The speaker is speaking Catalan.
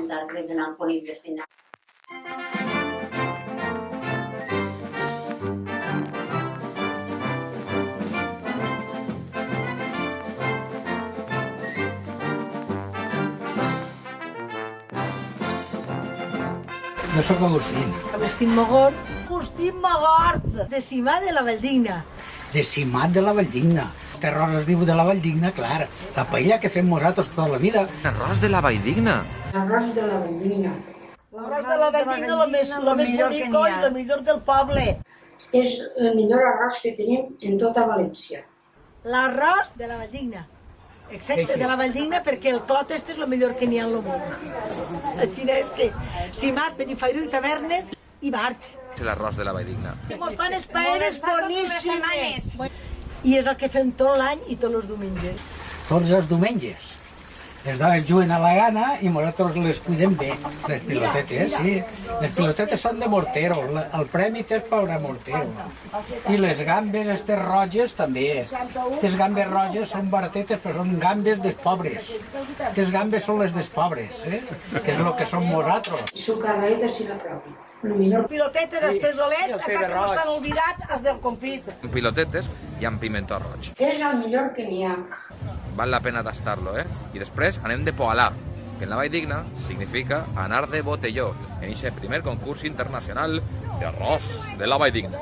voluntat de donar un conill de senyal. Jo sóc Agustín, Agustín Mogort. Agustín Mogort, de Simà de la Valldigna. de Simat de la Valldigna. Este arròs es diu de la Valldigna, clar. La paella que fem nosaltres tota la vida. Arròs de la Valldigna. Arròs de la Valldigna. L'arròs de la Valldigna, la més bonica i la millor del poble. És el millor arròs que tenim en tota València. L'arròs de la Valldigna. Exacte, de la Valldigna, perquè el clot este és el millor que n'hi ha al món. Així és que Simat, Benifairó i Tavernes i Barx. És l'arròs de la Valldigna. Mos fan les paelles boníssimes. I és el que fem tot l'any i tots els diumenges. Tots els diumenges. Les dones juguen a la gana i nosaltres les cuidem bé. Les pilotetes, sí. Les pilotetes són de mortero. El premi és per a mortero. I les gambes, aquestes roges, també. Aquestes gambes roges són baratetes, però són gambes dels pobres. Aquestes gambes són les dels pobres, que és el que som nosaltres. I sucarraïta si la provi. El millor. Pilotetes, els fesolers, que no s'han oblidat, els del confit. Amb pilotetes i amb pimentó roig. És el millor que n'hi ha. Val la pena tastar-lo, I després anem de Poalà, que en la Valldigna significa anar de botelló, en aquest primer concurs internacional d'arròs de la Valldigna.